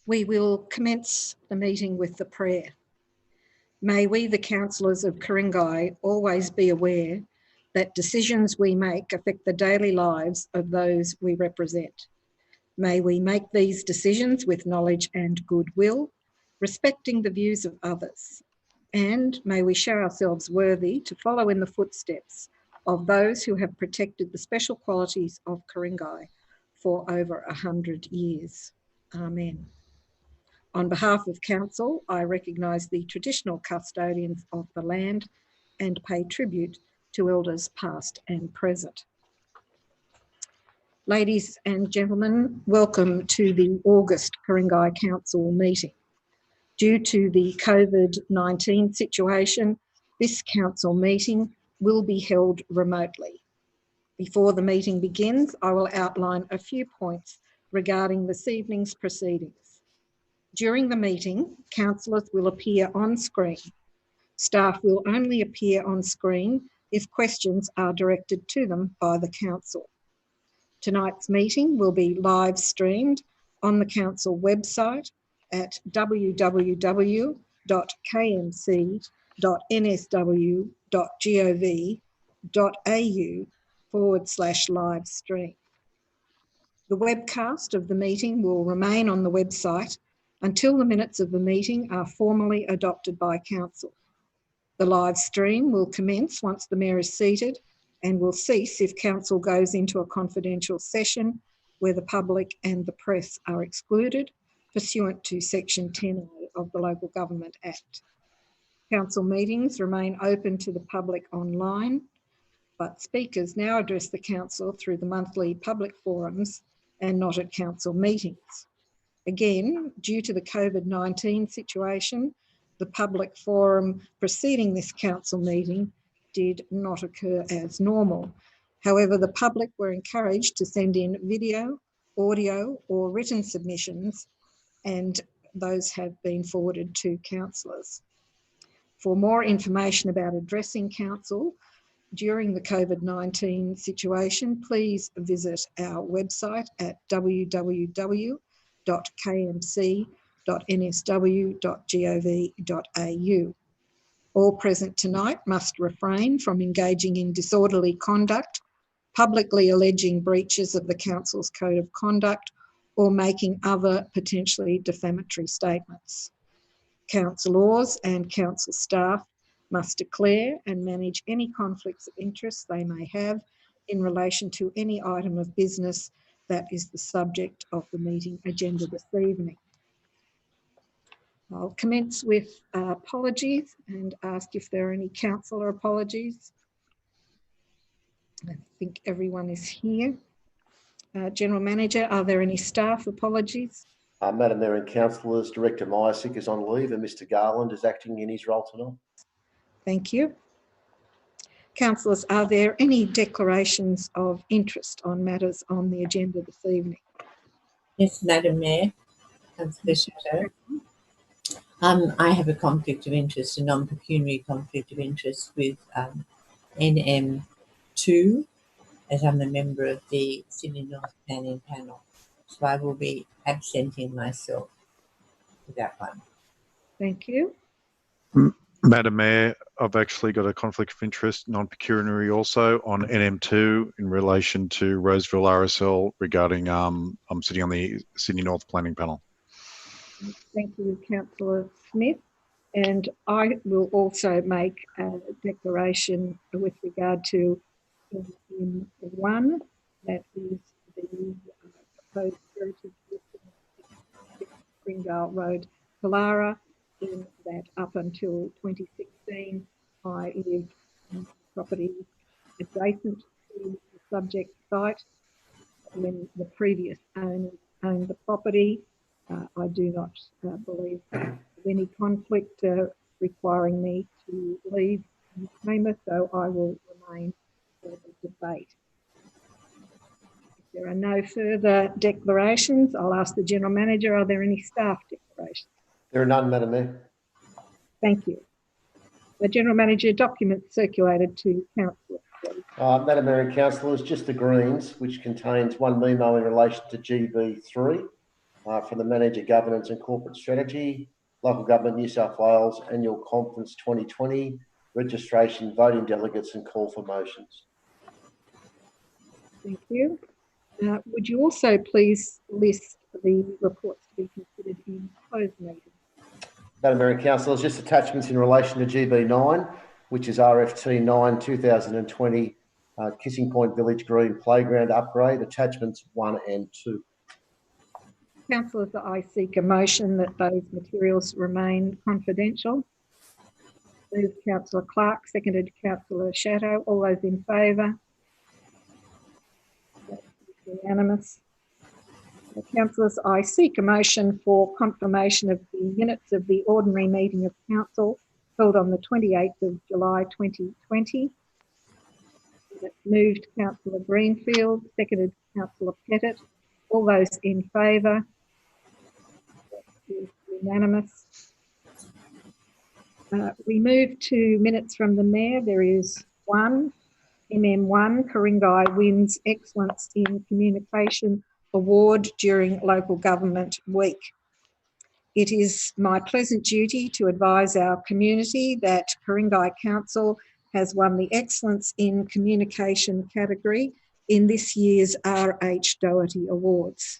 We will commence the meeting with the prayer. May we, the councillors of Ku-ring-gai, always be aware that decisions we make affect the daily lives of those we represent. May we make these decisions with knowledge and goodwill, respecting the views of others. And may we show ourselves worthy to follow in the footsteps of those who have protected the special qualities of Ku-ring-gai for over 100 years. Amen. On behalf of Council, I recognise the traditional custodians of the land and pay tribute to Elders past and present. Ladies and gentlemen, welcome to the August Ku-ring-gai Council meeting. Due to the COVID-19 situation, this council meeting will be held remotely. Before the meeting begins, I will outline a few points regarding this evening's proceedings. During the meeting, councillors will appear on screen. Staff will only appear on screen if questions are directed to them by the council. Tonight's meeting will be live streamed on the council website at www.kmc.nsw.gov.au/live stream. The webcast of the meeting will remain on the website until the minutes of the meeting are formally adopted by council. The live stream will commence once the mayor is seated and will cease if council goes into a confidential session where the public and the press are excluded pursuant to section 10A of the Local Government Act. Council meetings remain open to the public online, but speakers now address the council through the monthly public forums and not at council meetings. Again, due to the COVID-19 situation, the public forum preceding this council meeting did not occur as normal. However, the public were encouraged to send in video, audio or written submissions, and those have been forwarded to councillors. For more information about addressing council during the COVID-19 situation, please visit our website at www.kmc.nsw.gov.au. All present tonight must refrain from engaging in disorderly conduct, publicly alleging breaches of the council's code of conduct, or making other potentially defamatory statements. Councillors and council staff must declare and manage any conflicts of interest they may have in relation to any item of business that is the subject of the meeting agenda this evening. I'll commence with apologies and ask if there are any councillor apologies. I think everyone is here. General Manager, are there any staff apologies? Madam Mayor and Councillors, Director Mysick is on leave and Mr Garland is acting in his role tonight. Thank you. Councillors, are there any declarations of interest on matters on the agenda this evening? Yes, Madam Mayor, Councillor Shadow. I have a conflict of interest, a non-pecuniary conflict of interest with NM2, as I'm a member of the Sydney North Planning Panel. So I will be absenting myself for that one. Thank you. Madam Mayor, I've actually got a conflict of interest, non-pecuniary also, on NM2 in relation to Roseville RSL regarding, I'm sitting on the Sydney North Planning Panel. Thank you, Councillor Smith. And I will also make a declaration with regard to NM1, that is the proposed heritage Ku-ring-gai Road, Kalara, in that up until 2016, I lived in property adjacent to the subject site. When the previous owners owned the property, I do not believe there's any conflict requiring me to leave the chamber, so I will remain for the debate. If there are no further declarations, I'll ask the General Manager, are there any staff declarations? There are none, Madam Mayor. Thank you. The General Manager, documents circulated to councillors, please. Madam Mayor and Councillors, just the Greens, which contains one memo in relation to GB3 from the Manager Governance and Corporate Strategy, Local Government New South Wales Annual Conference 2020, registration, voting delegates and call for motions. Thank you. Would you also please list the reports to be considered in closed meeting? Madam Mayor and Councillors, just attachments in relation to GB9, which is RFT 9 2020 Kissing Point Village Green Playground Upgrade, attachments 1 and 2. Councillors, I seek a motion that those materials remain confidential. Moved Councillor Clark, seconded Councillor Shadow. All those in favour? That's unanimous. Councillors, I seek a motion for confirmation of the minutes of the ordinary meeting of Council held on the 28th of July 2020. That's moved Councillor Greenfield, seconded Councillor Pettit. All those in favour? That's unanimous. We move to minutes from the Mayor. There is one, MM1, Ku-ring-gai wins Excellence in Communication Award during Local Government Week. It is my pleasant duty to advise our community that Ku-ring-gai Council has won the Excellence in Communication category in this year's R.H. Doherty Awards.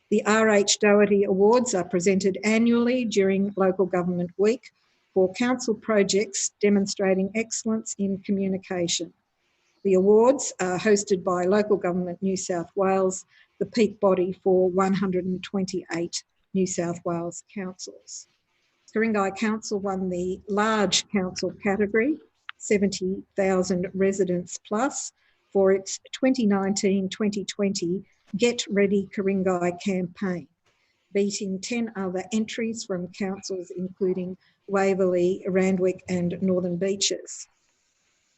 The R.H. Doherty Awards are presented annually during Local Government Week for council projects demonstrating excellence in communication. The awards are hosted by Local Government New South Wales, the peak body for 128 New South Wales councils. Ku-ring-gai Council won the large council category, 70,000 residents plus, for its 2019-2020 Get Ready Ku-ring-gai campaign, beating 10 other entries from councils including Waverley, Randwick and Northern Beaches.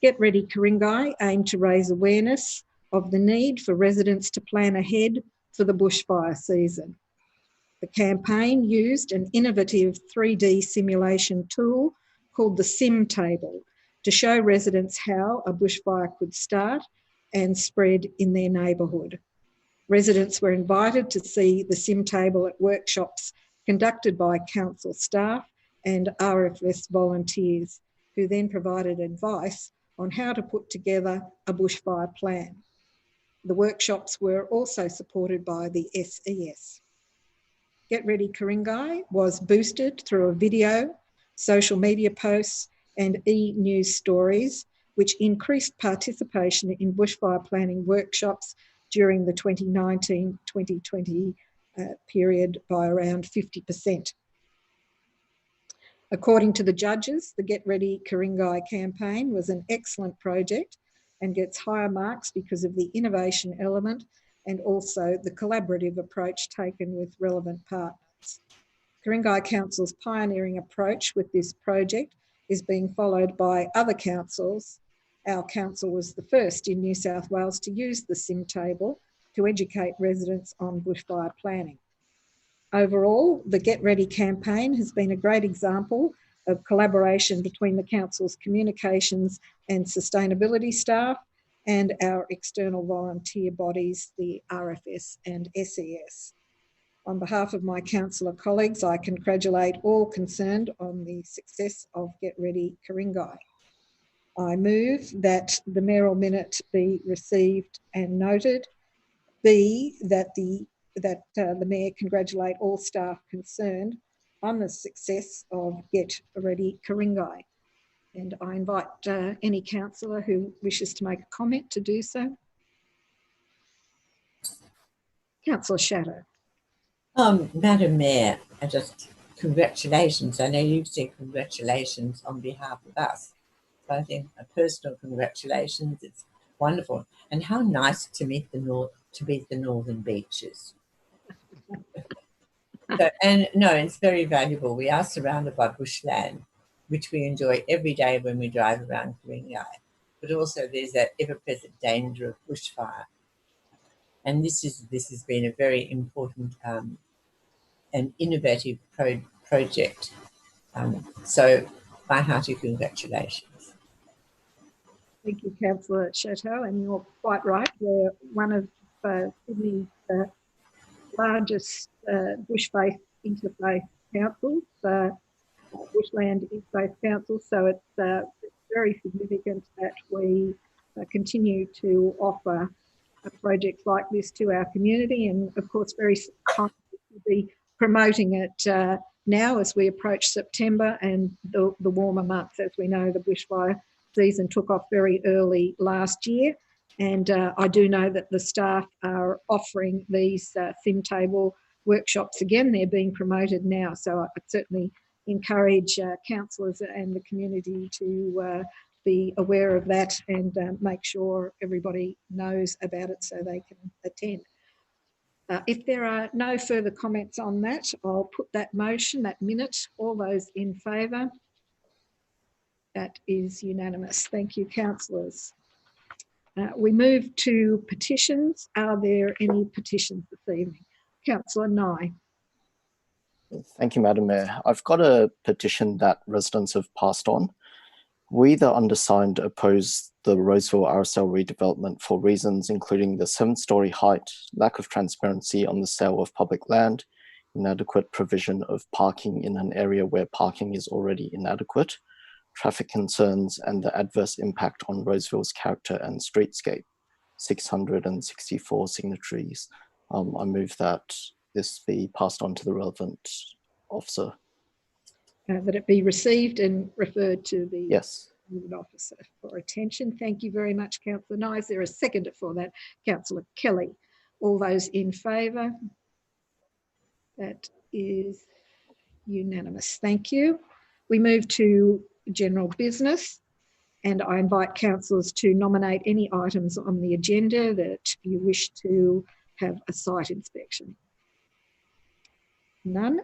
Get Ready Ku-ring-gai aimed to raise awareness of the need for residents to plan ahead for the bushfire season. The campaign used an innovative 3D simulation tool called the Sim Table to show residents how a bushfire could start and spread in their neighbourhood. Residents were invited to see the Sim Table at workshops conducted by council staff and RFS volunteers, who then provided advice on how to put together a bushfire plan. The workshops were also supported by the SES. Get Ready Ku-ring-gai was boosted through a video, social media posts and e-news stories, which increased participation in bushfire planning workshops during the 2019-2020 period by around 50%. According to the judges, the Get Ready Ku-ring-gai campaign was an excellent project and gets higher marks because of the innovation element and also the collaborative approach taken with relevant partners. Ku-ring-gai Council's pioneering approach with this project is being followed by other councils. Our council was the first in New South Wales to use the Sim Table to educate residents on bushfire planning. Overall, the Get Ready campaign has been a great example of collaboration between the council's communications and sustainability staff and our external volunteer bodies, the RFS and SES. On behalf of my councillor colleagues, I congratulate all concerned on the success of Get Ready Ku-ring-gai. I move that the mayoral minute be received and noted. B, that the mayor congratulate all staff concerned on the success of Get Ready Ku-ring-gai. And I invite any councillor who wishes to make a comment to do so. Councillor Shadow. Madam Mayor, congratulations. I know you've said congratulations on behalf of us. So I think a personal congratulations. It's wonderful. And how nice to meet the Northern Beaches. So, and no, it's very valuable. We are surrounded by bushland, which we enjoy every day when we drive around Ku-ring-gai. But also there's that ever-present danger of bushfire. And this has been a very important and innovative project. So my hearty congratulations. Thank you, Councillor Chateau, and you're quite right. We're one of Sydney's largest bush faith interfaith councils, Bushland Interfaith Council. So it's very significant that we continue to offer projects like this to our community, and of course very kind to be promoting it now as we approach September and the warmer months. As we know, the bushfire season took off very early last year, and I do know that the staff are offering these theme table workshops again. They're being promoted now, so I could certainly encourage councillors and the community to be aware of that and make sure everybody knows about it so they can attend. If there are no further comments on that, I'll put that motion, that minute. All those in favour? That is unanimous. Thank you, councillors. We move to petitions. Are there any petitions this evening? Councillor Nye. Thank you, Madam Mayor. I've got a petition that residents have passed on. We, the undersigned, oppose the Roseville RSL redevelopment for reasons including the 7-storey height, lack of transparency on the sale of public land, inadequate provision of parking in an area where parking is already inadequate, traffic concerns, and the adverse impact on Roseville's character and streetscape. 664 signatories. I move that this be passed on to the relevant officer. That it be received and referred to the Yes. officer for attention. Thank you very much, Councillor Nye. Is there a seconder for that? Councillor Kelly. All those in favour? That is unanimous. Thank you. We move to general business, and I invite councillors to nominate any items on the agenda that you wish to have a site inspection. None.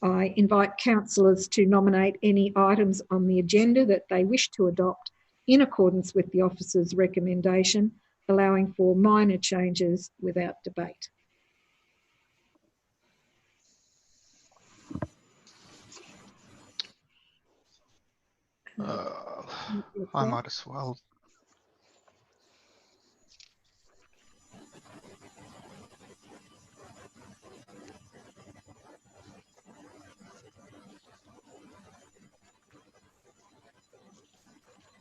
I invite councillors to nominate any items on the agenda that they wish to adopt in accordance with the officer's recommendation, allowing for minor changes without debate. I might as well.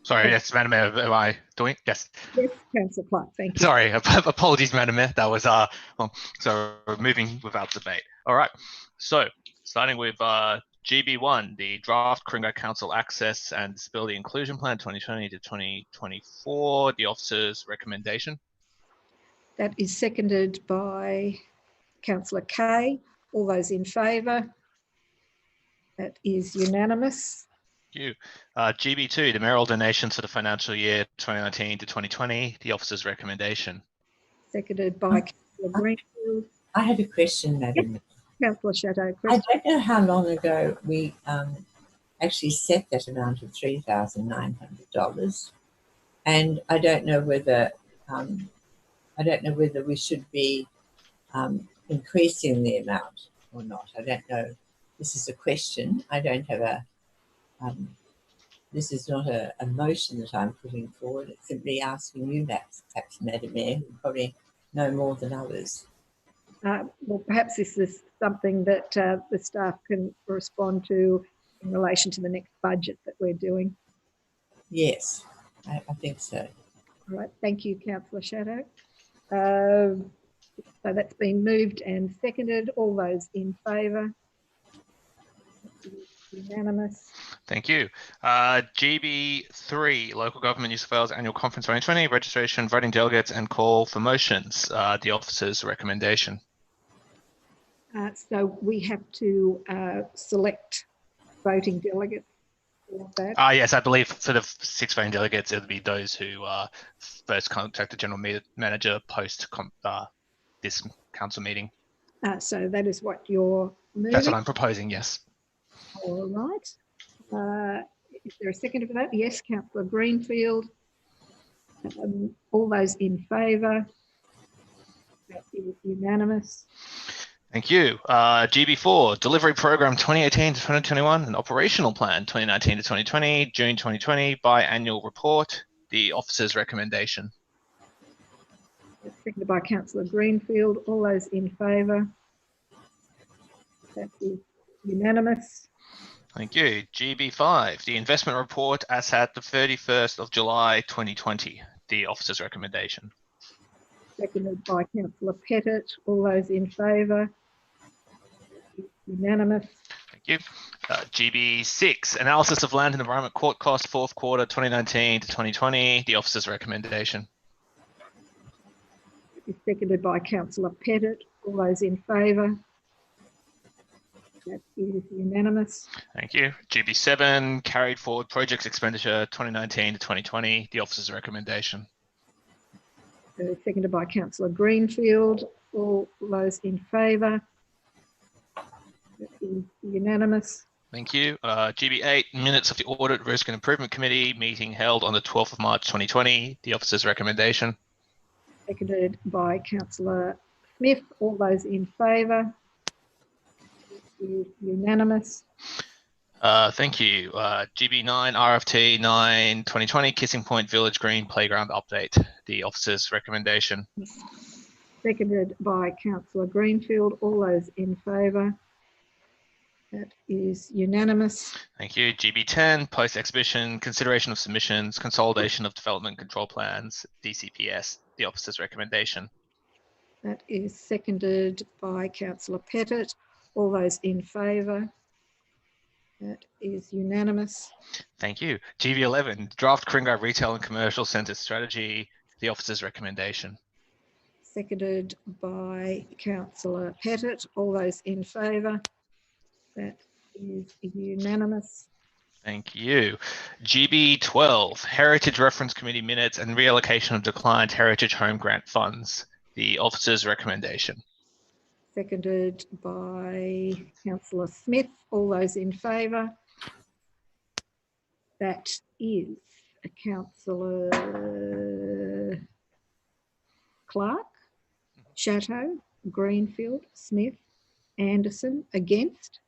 Sorry, yes, Madam Mayor, am I doing? Yes. Yes, Councillor Clark, thank you. Sorry, apologies, Madam Mayor. That was, so we're moving without debate. All right, so starting with GB1, the draft Ku-ring-gai Council Access and Disability Inclusion Plan 2020 to 2024, the officer's recommendation. That is seconded by Councillor Kay. All those in favour? That is unanimous. Thank you. GB2, the mayoral donations for the financial year 2019 to 2020, the officer's recommendation. Seconded by Councillor Greenfield. I had a question, Madam. Yep. Councillor Shadow. I don't know how long ago we actually set that amount of $3,900, and I don't know whether we should be increasing the amount or not. I don't know. This is a question. I don't have a. This is not a motion that I'm putting forward. It's simply asking you that, perhaps, Madam Mayor, who probably know more than others. Well, perhaps this is something that the staff can respond to in relation to the next budget that we're doing. Yes, I think so. All right, thank you, Councillor Shadow. So that's been moved and seconded. All those in favour? Unanimous. Thank you. GB3, Local Government New South Wales Annual Conference 2020, registration, voting delegates and call for motions, the officer's recommendation. So we have to select voting delegates for that. Yes, I believe for the 6 voting delegates, it would be those who first contact the General Manager post this council meeting. So that is what you're moving? That's what I'm proposing, yes. All right. Is there a second for that? Yes, Councillor Greenfield. All those in favour? That is unanimous. Thank you. GB4, Delivery Program 2018 to 2021 and Operational Plan 2019 to 2020, June 2020, biannual report, the officer's recommendation. Seconded by Councillor Greenfield. All those in favour? That is unanimous. Thank you. GB5, the investment report as at the 31st of July 2020, the officer's recommendation. Seconded by Councillor Pettit. All those in favour? Unanimous. Thank you. GB6, analysis of land and environment court cost, fourth quarter 2019 to 2020, the officer's recommendation. Seconded by Councillor Pettit. All those in favour? That is unanimous. Thank you. GB7, carried forward projects expenditure 2019 to 2020, the officer's recommendation. Seconded by Councillor Greenfield. All those in favour? That is unanimous. Thank you. GB8, minutes of the Audit, Risk and Improvement Committee meeting held on the 12th of March 2020, the officer's recommendation. Seconded by Councillor Smith. All those in favour? Unanimous. Thank you. GB9, RFT 9 2020, Kissing Point Village Green Playground update, the officer's recommendation. Seconded by Councillor Greenfield. All those in favour? That is unanimous. Thank you. GB10, post-exhibition, consideration of submissions, consolidation of development control plans, DCPS, the officer's recommendation. That is seconded by Councillor Pettit. All those in favour? That is unanimous. Thank you. GB11, draft Ku-ring-gai retail and commercial centre strategy, the officer's recommendation. Seconded by Councillor Pettit. All those in favour? That is unanimous. Thank you. GB12, Heritage Reference Committee minutes and reallocation of declined Heritage Home Grant funds, the officer's recommendation. Seconded by Councillor Smith. All those in favour? That is Councillor Clark, Chatto, Greenfield, Smith, Anderson. Against?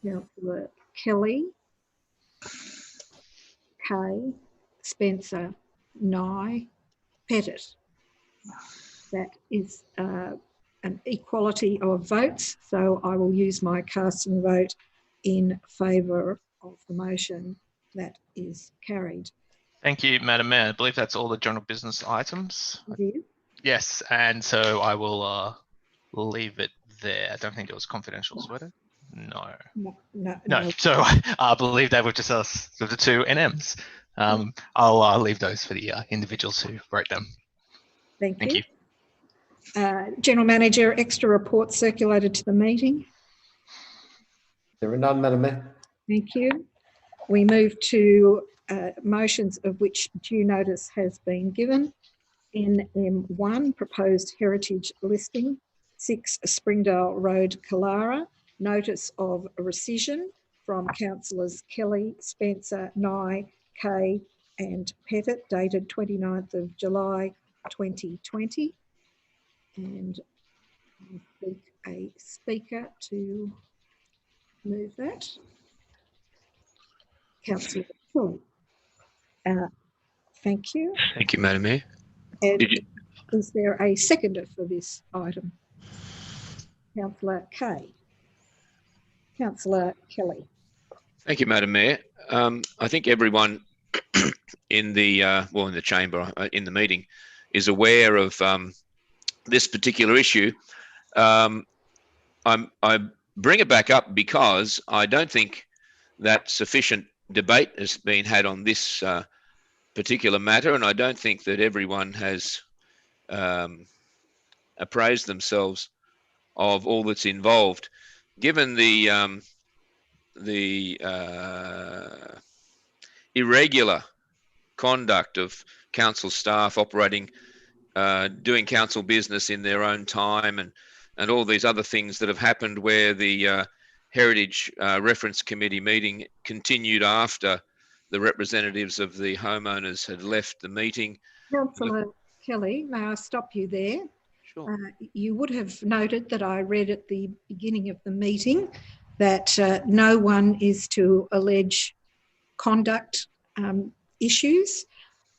Councillor Kelly, Kay, Spencer, Nye, Pettit. That is an equality of votes, so I will use my casting vote in favour of the motion. That is carried. Thank you, Madam Mayor. I believe that's all the general business items. It is. Yes, and so I will leave it there. I don't think it was confidential, was it? No. No. So I believe that we've just asked the two NMs. I'll leave those for the individuals who wrote them. Thank you. General Manager, extra reports circulated to the meeting. There are none, Madam Mayor. Thank you. We move to motions of which due notice has been given. NM1, proposed heritage listing. 6, Springdale Road, Killara. Notice of rescission from Councillors Kelly, Spencer, Nye, Kay and Pettit, dated 29th of July 2020. And I seek a speaker to move that. Councillor Kelly. Thank you. Thank you, Madam Mayor. And is there a seconder for this item? Councillor Kay. Councillor Kelly. Thank you, Madam Mayor. I think everyone in the in the chamber, in the meeting, is aware of this particular issue. I bring it back up because I don't think that sufficient debate has been had on this particular matter, and I don't think that everyone has appraised themselves of all that's involved. Given the irregular conduct of council staff operating, doing council business in their own time, and all these other things that have happened where the Heritage Reference Committee meeting continued after the representatives of the homeowners had left the meeting. Councillor Kelly, may I stop you there? Sure. You would have noted that I read at the beginning of the meeting that no one is to allege conduct issues.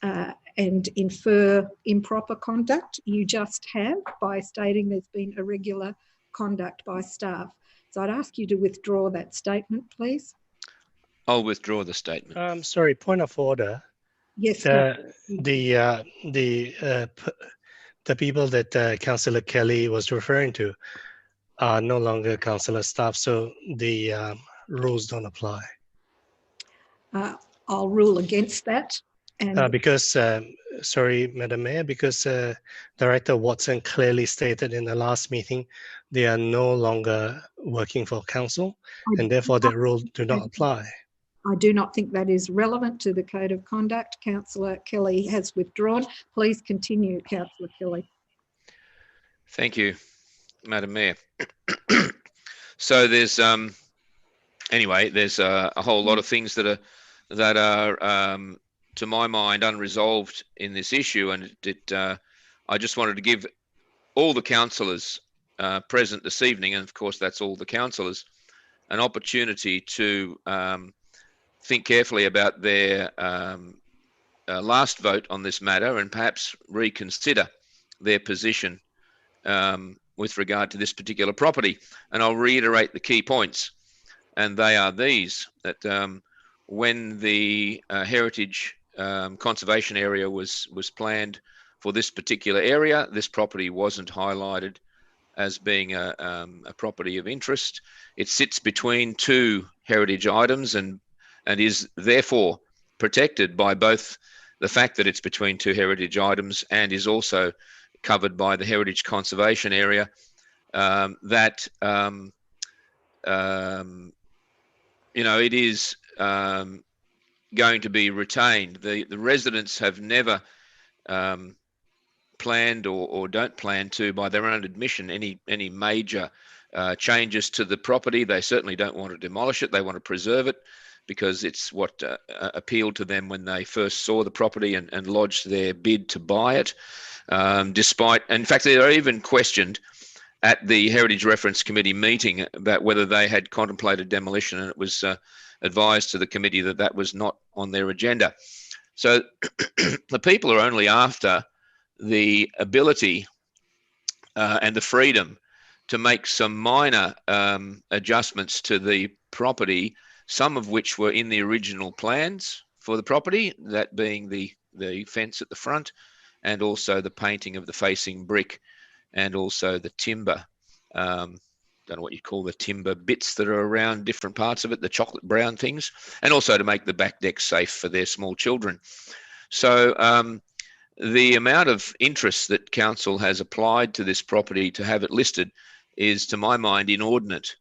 and infer improper conduct. You just have by stating there's been irregular conduct by staff. So I'd ask you to withdraw that statement, please. I'll withdraw the statement. Sorry, point of order. Yes. The people that Councillor Kelly was referring to are no longer councillor staff, so the rules don't apply. I'll rule against that. And because, sorry, Madam Mayor, because Director Watson clearly stated in the last meeting they are no longer working for council, and therefore the rule do not apply. I do not think that is relevant to the Code of Conduct. Councillor Kelly has withdrawn. Please continue, Councillor Kelly. Thank you, Madam Mayor. So there's anyway, there's a whole lot of things that are to my mind unresolved in this issue, and I just wanted to give all the councillors present this evening, and of course that's all the councillors, an opportunity to think carefully about their last vote on this matter and perhaps reconsider their position with regard to this particular property. And I'll reiterate the key points, and they are these: that when the heritage conservation area was planned for this particular area, this property wasn't highlighted as being a property of interest. It sits between two heritage items and is therefore protected by both the fact that it's between two heritage items and is also covered by the heritage conservation area. You know, it is going to be retained. The residents have never planned or don't plan to, by their own admission, any major changes to the property. They certainly don't want to demolish it. They want to preserve it because it's what appealed to them when they first saw the property and lodged their bid to buy it. Despite, in fact, they are even questioned at the Heritage Reference Committee meeting about whether they had contemplated demolition, and it was advised to the committee that that was not on their agenda. So the people are only after the ability and the freedom to make some minor adjustments to the property, some of which were in the original plans for the property, that being the fence at the front, and also the painting of the facing brick, and also the timber. Don't know what you call the timber bits that are around different parts of it, the chocolate brown things, and also to make the back deck safe for their small children. So the amount of interest that council has applied to this property to have it listed is, to my mind, inordinate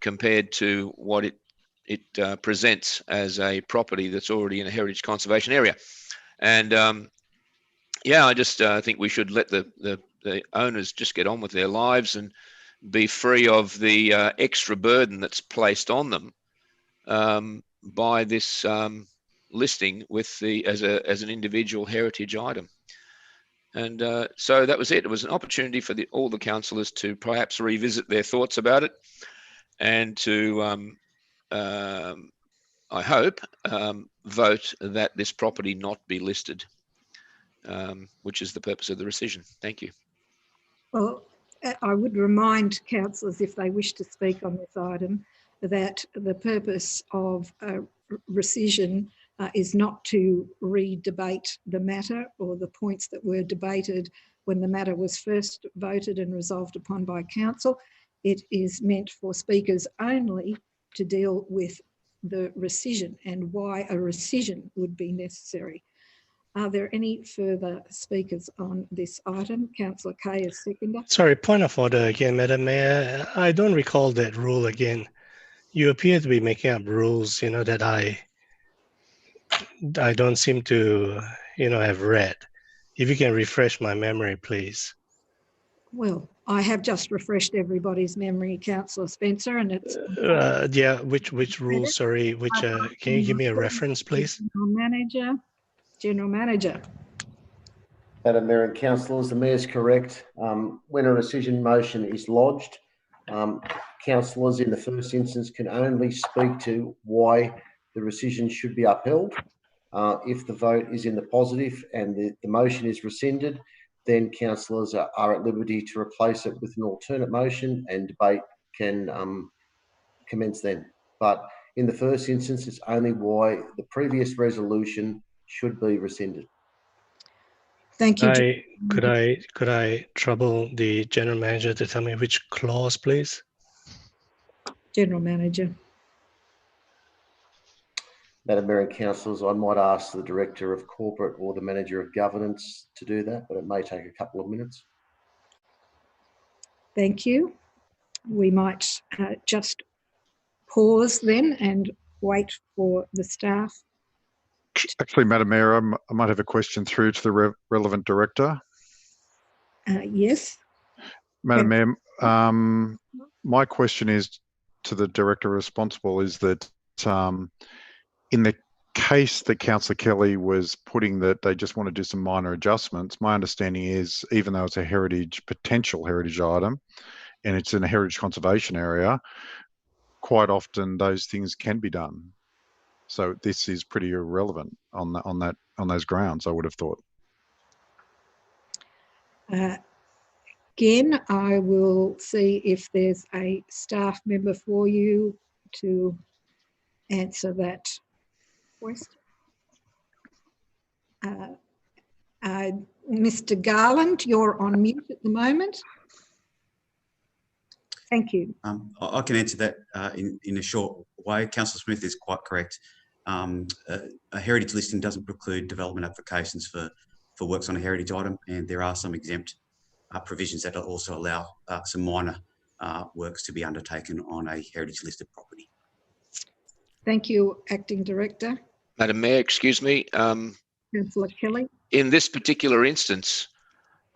compared to what it presents as a property that's already in a heritage conservation area. And yeah, I just think we should let the owners just get on with their lives and be free of the extra burden that's placed on them by this listing with as an individual heritage item. And so that was it. It was an opportunity for all the councillors to perhaps revisit their thoughts about it, and to I hope vote that this property not be listed, which is the purpose of the rescission. Thank you. Well, I would remind councillors, if they wish to speak on this item, that the purpose of rescission is not to re-debate the matter or the points that were debated when the matter was first voted and resolved upon by council. It is meant for speakers only to deal with the rescission and why a rescission would be necessary. Are there any further speakers on this item? Councillor Kay is seconder. Sorry, point of order again, Madam Mayor. I don't recall that rule again. You appear to be making up rules, you know, that I don't seem to, you know, have read. If you can refresh my memory, please. Well, I have just refreshed everybody's memory, Councillor Spencer, and it's... yeah, which rule, sorry, which, can you give me a reference, please? General Manager. Madam Mayor and councillors, the Mayor's correct. When a rescission motion is lodged, councillors in the first instance can only speak to why the rescission should be upheld. If the vote is in the positive and the motion is rescinded, then councillors are at liberty to replace it with an alternate motion and debate can commence then. But in the first instance, it's only why the previous resolution should be rescinded. Thank you. Could I trouble the general manager to tell me which clause, please? General Manager. Madam Mayor and councillors, I might ask the Director of Corporate or the Manager of Governance to do that, but it may take a couple of minutes. Thank you. We might just pause then and wait for the staff. Actually, Madam Mayor, I might have a question through to the relevant director. Yes. Madam Mayor, my question is to the director responsible is that in the case that Councillor Kelly was putting that they just want to do some minor adjustments, my understanding is even though it's a potential heritage item and it's in a heritage conservation area, quite often those things can be done. So this is pretty irrelevant on those grounds, I would have thought. Again, I will see if there's a staff member for you to answer that question. Mr. Garland, you're on mute at the moment. Thank you. I can answer that in a short way. Councillor Smith is quite correct. A heritage listing doesn't preclude development applications for works on a heritage item, and there are some exempt provisions that also allow some minor works to be undertaken on a heritage listed property. Thank you, Acting Director. Madam Mayor, excuse me. Councillor Kelly. In this particular instance,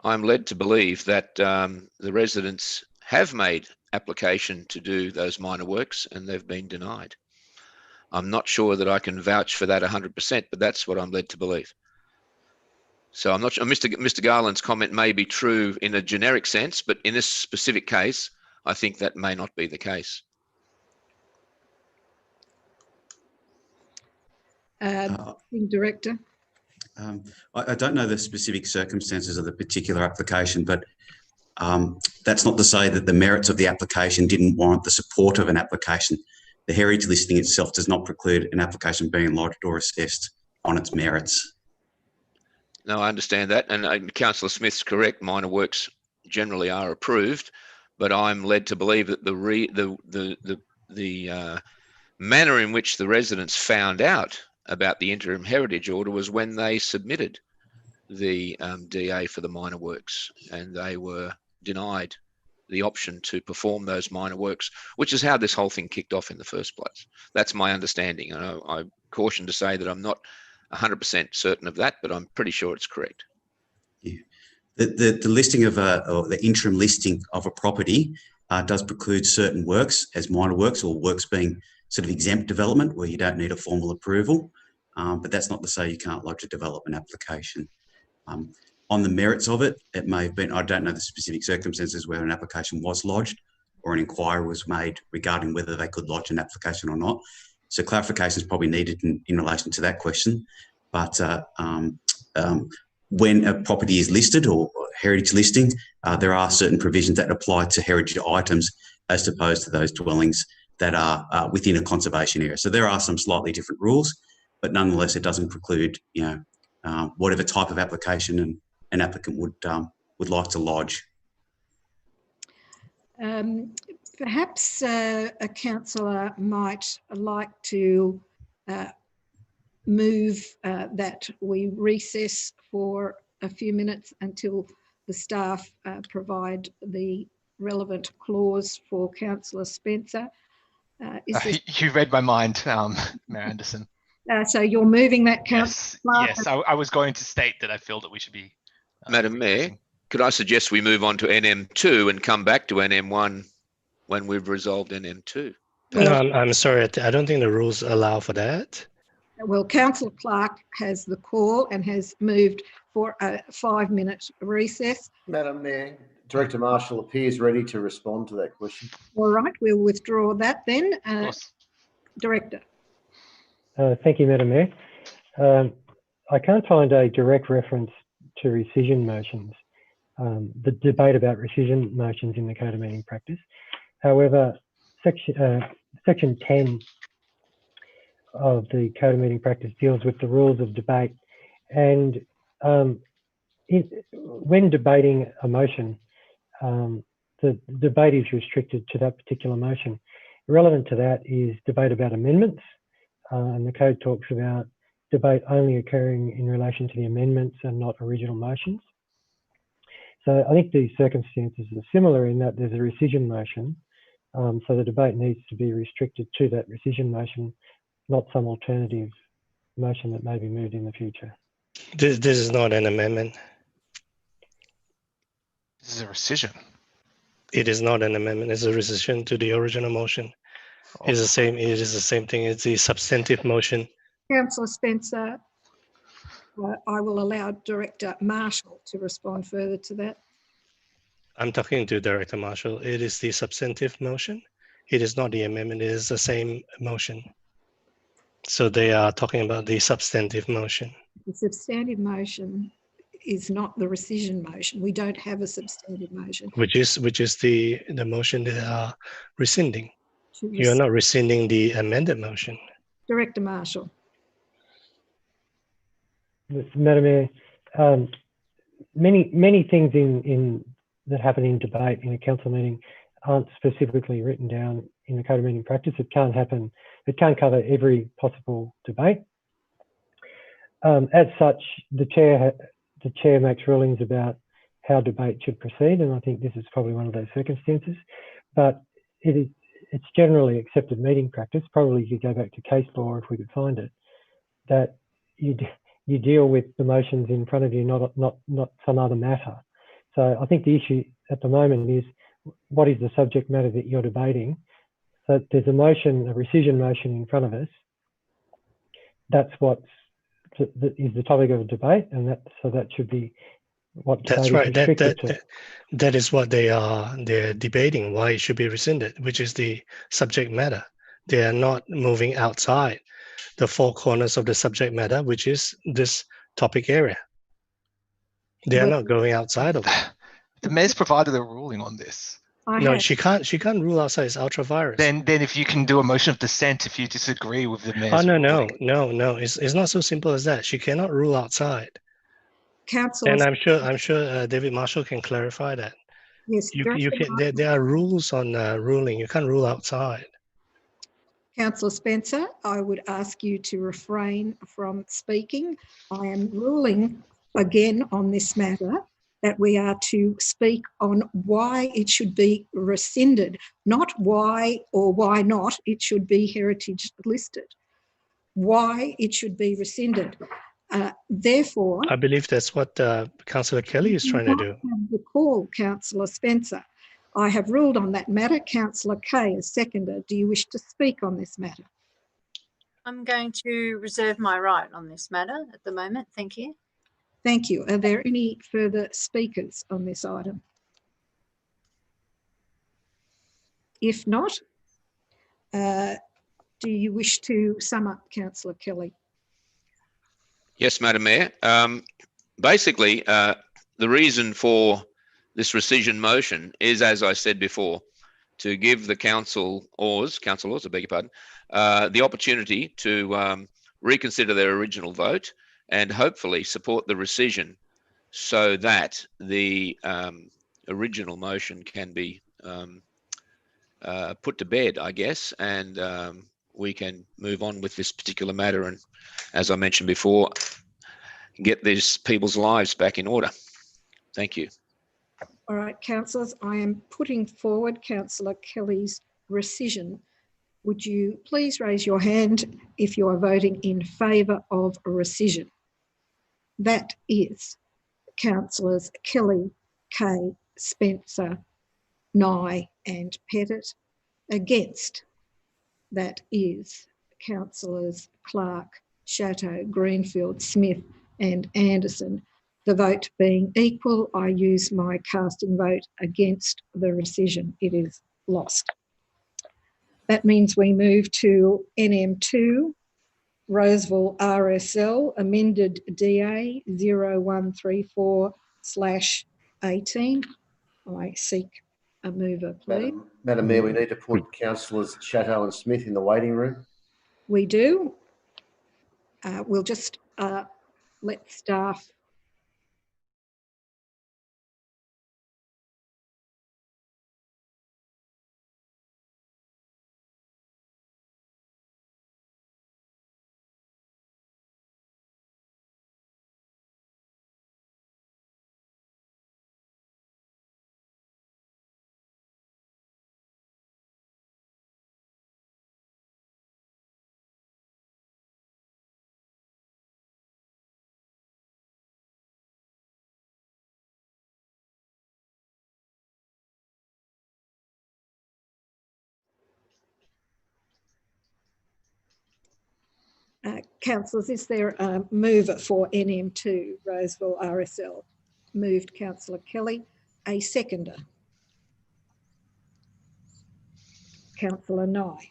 I'm led to believe that the residents have made application to do those minor works and they've been denied. I'm not sure that I can vouch for that 100%, but that's what I'm led to believe. So I'm not sure. Mr. Garland's comment may be true in a generic sense, but in this specific case, I think that may not be the case. Director. I don't know the specific circumstances of the particular application, but that's not to say that the merits of the application didn't warrant the support of an application. The heritage listing itself does not preclude an application being lodged or assessed on its merits. No, I understand that, and Councillor Smith's correct. Minor works generally are approved, but I'm led to believe that the manner in which the residents found out about the interim heritage order was when they submitted the DA for the minor works, and they were denied the option to perform those minor works, which is how this whole thing kicked off in the first place. That's my understanding. And I caution to say that I'm not 100% certain of that, but I'm pretty sure it's correct. Yeah. The listing of or the interim listing of a property does preclude certain works as minor works or works being sort of exempt development where you don't need a formal approval. But that's not to say you can't lodge a development application. On the merits of it, it may have been, I don't know the specific circumstances where an application was lodged or an inquiry was made regarding whether they could lodge an application or not. So clarification is probably needed in relation to that question. But when a property is listed or heritage listing, there are certain provisions that apply to heritage items as opposed to those dwellings that are within a conservation area. So there are some slightly different rules, but nonetheless, it doesn't preclude, whatever type of application an applicant would like to lodge. Perhaps a councillor might like to move that we recess for a few minutes until the staff provide the relevant clause for Councillor Spencer. You read my mind, Mayor Anderson. So you're moving that, Councillor? Yes, I was going to state that I feel that we should be... Madam Mayor, could I suggest we move on to NM2 and come back to NM1 when we've resolved NM2? No, I'm sorry, I don't think the rules allow for that. Well, Councillor Clark has the call and has moved for a 5-minute recess. Madam Mayor, Director Marshall appears ready to respond to that question. All right, we'll withdraw that then. Director. Thank you, Madam Mayor. I can't find a direct reference to rescission motions, the debate about rescission motions in the Code of Meeting Practice. However, section 10 of the Code of Meeting Practice deals with the rules of debate, and when debating a motion, the debate is restricted to that particular motion. Relevant to that is debate about amendments, and the code talks about debate only occurring in relation to the amendments and not original motions. So I think these circumstances are similar in that there's a rescission motion, so the debate needs to be restricted to that rescission motion, not some alternative motion that may be moved in the future. This is not an amendment. This is a rescission. It is not an amendment. It's a rescission to the original motion. It's the same. It is the same thing. It's the substantive motion. Councillor Spencer, I will allow Director Marshall to respond further to that. I'm talking to Director Marshall. It is the substantive motion. It is not the amendment. It is the same motion. So they are talking about the substantive motion. The substantive motion is not the rescission motion. We don't have a substantive motion. Which is the motion they are rescinding. You are not rescinding the amended motion. Director Marshall. Madam Mayor, many things that happen in debate in a council meeting aren't specifically written down in the Code of Meeting Practice. It can't happen. It can't cover every possible debate. As such, the chair makes rulings about how debate should proceed, and I think this is probably one of those circumstances. But it's generally accepted meeting practice. Probably you could go back to case law if we could find it, that you deal with the motions in front of you, not some other matter. So I think the issue at the moment is what is the subject matter that you're debating. So there's a motion, a rescission motion in front of us. That's what is the topic of a debate, and that should be what. That's right. That is what they're debating, why it should be rescinded, which is the subject matter. They are not moving outside the four corners of the subject matter, which is this topic area. They are not going outside of it. The mayor's provided a ruling on this. No, she can't rule outside. It's ultra virus. Then if you can do a motion of dissent if you disagree with the mayor's ruling. No. It's not so simple as that. She cannot rule outside. Councillor, and I'm sure David Marshall can clarify that. Yes, you can. There are rules on ruling. You can't rule outside. Councillor Spencer, I would ask you to refrain from speaking. I am ruling again on this matter that we are to speak on why it should be rescinded, not why or why not it should be heritage listed. Why it should be rescinded. Therefore, I believe that's what Councillor Kelly is trying to do. The call, Councillor Spencer. I have ruled on that matter. Councillor Kay is seconder. Do you wish to speak on this matter? I'm going to reserve my right on this matter at the moment. Thank you. Thank you. Are there any further speakers on this item? If not, do you wish to sum up, Councillor Kelly? Yes, Madam Mayor. Basically, the reason for this rescission motion is, as I said before, to give the councillors, I beg your pardon, the opportunity to reconsider their original vote and hopefully support the rescission so that the original motion can be put to bed, I guess, and we can move on with this particular matter and, as I mentioned before, get these people's lives back in order. Thank you. All right, councillors, I am putting forward Councillor Kelly's rescission. Would you please raise your hand if you are voting in favour of a rescission? That is Councillors Kelly, Kay, Spencer, Nye and Pettit. Against, that is Councillors Clark, Chateau, Greenfield, Smith and Anderson. The vote being equal, I use my casting vote against the rescission. It is lost. That means we move to NM2, Roseville RSL, amended DA 0134/18. I seek a mover, please. Madam Mayor, we need to put councillors Chatto and Smith in the waiting room. We do. We'll just let staff. Councillors, is there a mover for NM2 Roseville RSL? Moved Councillor Kelly. A seconder? Councillor Nye.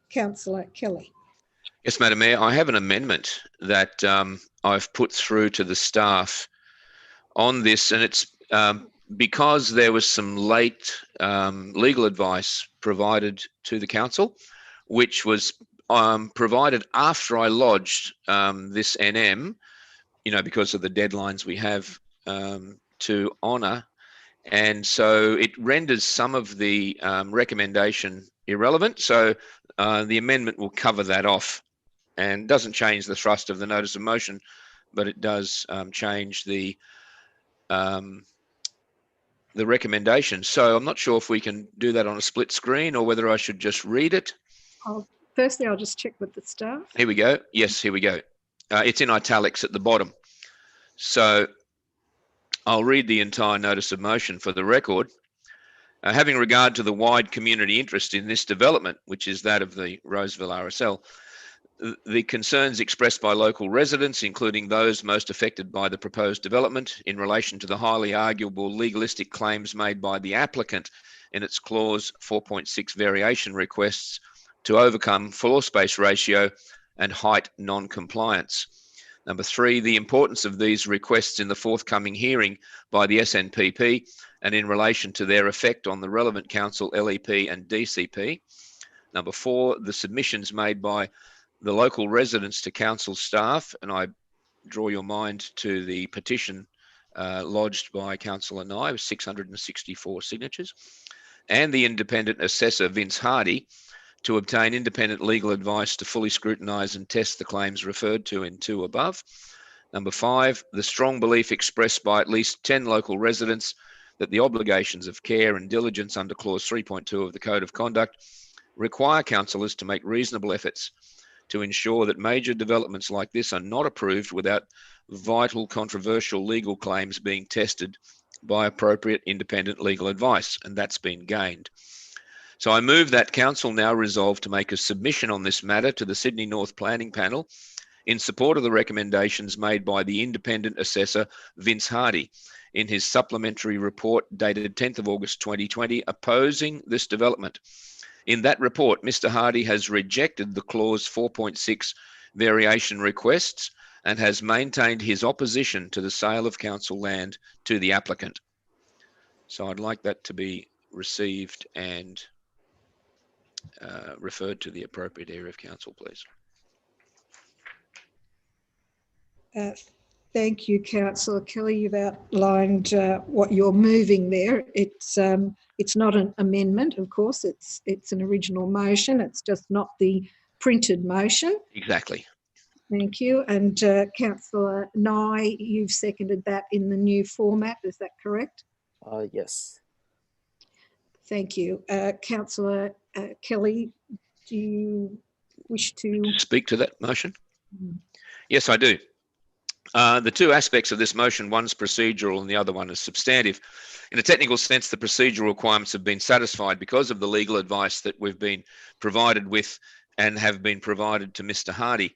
Councillor Kelly. Yes, Madam Mayor, I have an amendment that I've put through to the staff on this, and it's because there was some late legal advice provided to the council, which was provided after I lodged this NM, because of the deadlines we have to honour. And so it renders some of the recommendation irrelevant. So the amendment will cover that off and doesn't change the thrust of the notice of motion, but it does change the recommendation. So I'm not sure if we can do that on a split screen or whether I should just read it. Firstly, I'll just check with the staff. Here we go. Yes, here we go. It's in italics at the bottom. So I'll read the entire notice of motion for the record. Having regard to the wide community interest in this development, which is that of the Roseville RSL, the concerns expressed by local residents, including those most affected by the proposed development in relation to the highly arguable legalistic claims made by the applicant in its clause 4.6 variation requests to overcome floor space ratio and height non-compliance. Number 3, the importance of these requests in the forthcoming hearing by the SNPP and in relation to their effect on the relevant council, LEP and DCP. Number 4, the submissions made by the local residents to council staff, and I draw your mind to the petition lodged by Councillor Nye with 664 signatures, and the independent assessor, Vince Hardy, to obtain independent legal advice to fully scrutinise and test the claims referred to in 2 above. Number 5, the strong belief expressed by at least 10 local residents that the obligations of care and diligence under clause 3.2 of the Code of Conduct require councillors to make reasonable efforts to ensure that major developments like this are not approved without vital controversial legal claims being tested by appropriate independent legal advice, and that's been gained. So I move that council now resolve to make a submission on this matter to the Sydney North Planning Panel in support of the recommendations made by the independent assessor Vince Hardy in his supplementary report dated 10th of August 2020 opposing this development. In that report, Mr. Hardy has rejected the clause 4.6 variation requests and has maintained his opposition to the sale of council land to the applicant. So I'd like that to be received and referred to the appropriate area of council, please. Thank you, Councillor Kelly. You've outlined what you're moving there. It's not an amendment, of course. It's an original motion. It's just not the printed motion. Exactly. Thank you. And Councillor Nye, you've seconded that in the new format. Is that correct? Yes. Thank you. Councillor Kelly, do you wish to speak to that motion? Yes, I do. The 2 aspects of this motion, one's procedural and the other one is substantive. In a technical sense, the procedural requirements have been satisfied because of the legal advice that we've been provided with and have been provided to Mr. Hardy.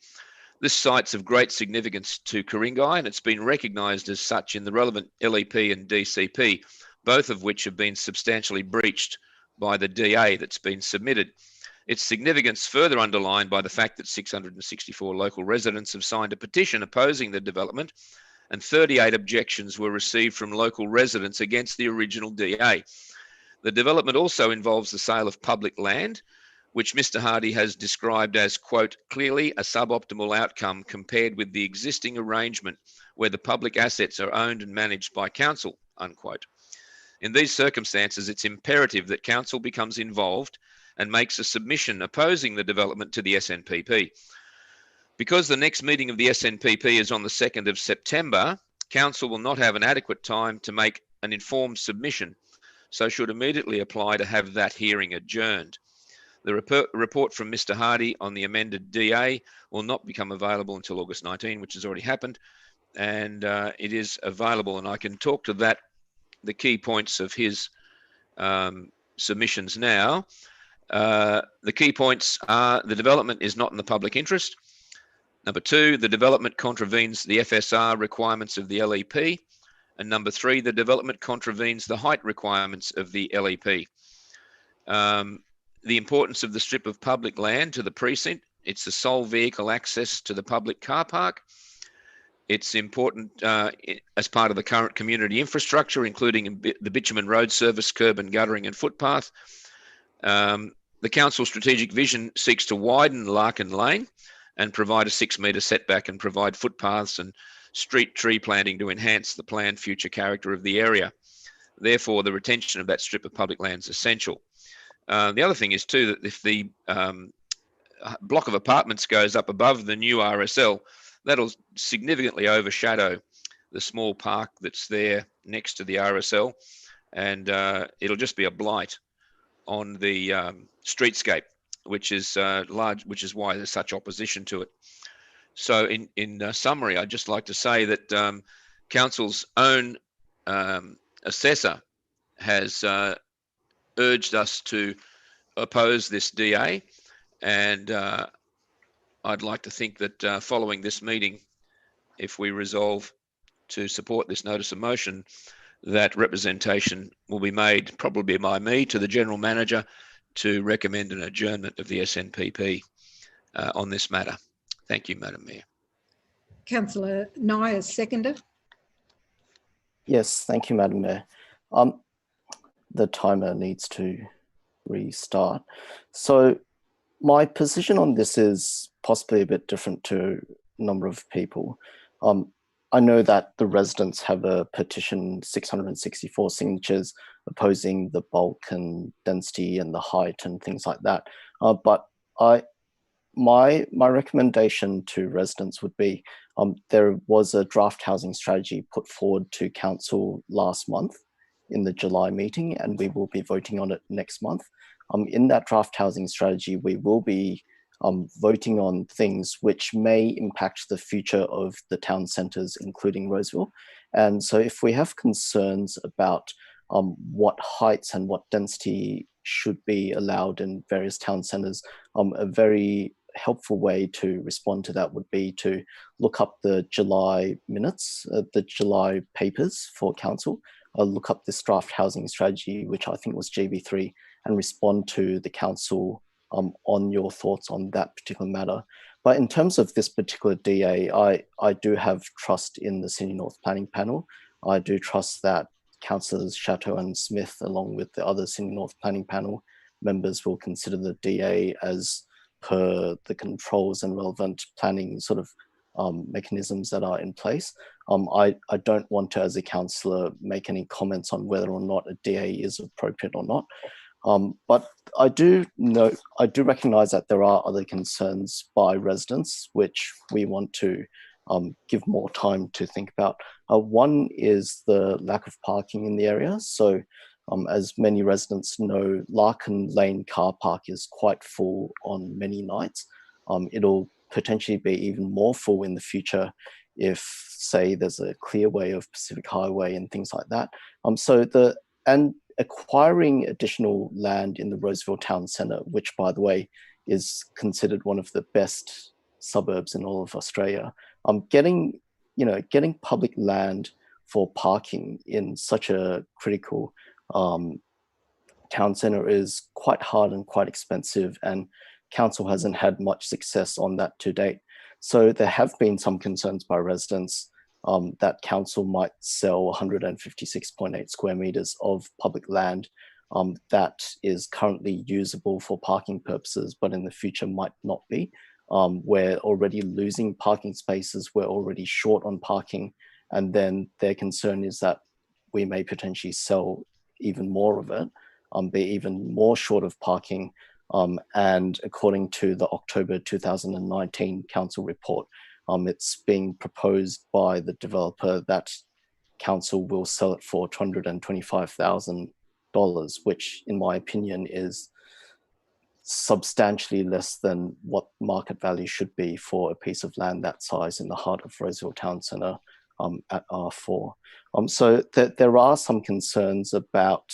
This site's of great significance to Ku-ring-gai, and it's been recognised as such in the relevant LEP and DCP, both of which have been substantially breached by the DA that's been submitted. Its significance further underlined by the fact that 664 local residents have signed a petition opposing the development, and 38 objections were received from local residents against the original DA. The development also involves the sale of public land, which Mr. Hardy has described as, quote, clearly a suboptimal outcome compared with the existing arrangement where the public assets are owned and managed by council, unquote. In these circumstances, it's imperative that council becomes involved and makes a submission opposing the development to the SNPP. Because the next meeting of the SNPP is on the 2nd of September, council will not have an adequate time to make an informed submission, so should immediately apply to have that hearing adjourned. The report from Mr. Hardy on the amended DA will not become available until August 19, which has already happened, and it is available, and I can talk to that, the key points of his submissions now. The key points are: the development is not in the public interest. Number 2, the development contravenes the FSR requirements of the LEP. And number 3, the development contravenes the height requirements of the LEP. The importance of the strip of public land to the precinct. It's the sole vehicle access to the public car park. It's important as part of the current community infrastructure, including the bitumen road service, curb and guttering and footpath. The council strategic vision seeks to widen Larkin Lane and provide a 6-metre setback and provide footpaths and street tree planting to enhance the planned future character of the area. Therefore, the retention of that strip of public land is essential. The other thing is too, that if the block of apartments goes up above the new RSL, that'll significantly overshadow the small park that's there next to the RSL, and it'll just be a blight on the streetscape, which is large, which is why there's such opposition to it. So in summary, I'd just like to say that council's own assessor has urged us to oppose this DA, and I'd like to think that following this meeting, if we resolve to support this notice of motion, that representation will be made, probably by me, to the General Manager to recommend an adjournment of the SNPP on this matter. Thank you, Madam Mayor. Councillor Nye as seconder. Yes, thank you, Madam Mayor. The timer needs to restart. So my position on this is possibly a bit different to a number of people. I know that the residents have a petition, 664 signatures, opposing the bulk and density and the height and things like that. But my recommendation to residents would be, there was a draft housing strategy put forward to council last month in the July meeting, and we will be voting on it next month. In that draft housing strategy, we will be voting on things which may impact the future of the town centres, including Roseville. And so if we have concerns about what heights and what density should be allowed in various town centres, a very helpful way to respond to that would be to look up the July minutes, the July papers for council, look up this draft housing strategy, which I think was GB3, and respond to the council on your thoughts on that particular matter. But in terms of this particular DA, I do have trust in the Sydney North Planning Panel. I do trust that Councillors Chateau and Smith, along with the other Sydney North Planning Panel members, will consider the DA as per the controls and relevant planning sort of mechanisms that are in place. I don't want to, as a councillor, make any comments on whether or not a DA is appropriate or not. But I do recognise that there are other concerns by residents which we want to give more time to think about. One is the lack of parking in the area. So as many residents know, Larkin Lane car park is quite full on many nights. It'll potentially be even more full in the future if, say, there's a clearway of Pacific Highway and things like that. And acquiring additional land in the Roseville Town Centre, which, by the way, is considered one of the best suburbs in all of Australia, getting public land for parking in such a critical town centre is quite hard and quite expensive, and council hasn't had much success on that to date. So there have been some concerns by residents that council might sell 156.8 square metres of public land that is currently usable for parking purposes, but in the future might not be. We're already losing parking spaces, we're already short on parking, and then their concern is that we may potentially sell even more of it, be even more short of parking. And according to the October 2019 council report, it's being proposed by the developer that council will sell it for $225,000, which in my opinion is substantially less than what market value should be for a piece of land that size in the heart of Roseville Town Centre at R4. So there are some concerns about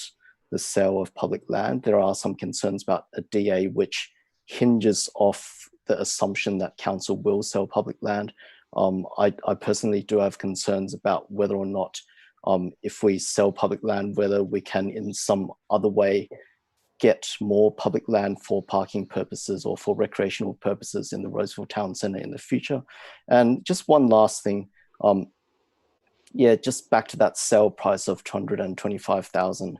the sale of public land. There are some concerns about a DA which hinges off the assumption that council will sell public land. I personally do have concerns about whether or not if we sell public land, whether we can in some other way get more public land for parking purposes or for recreational purposes in the Roseville Town Centre in the future. And just one last thing, just back to that sale price of $225,000.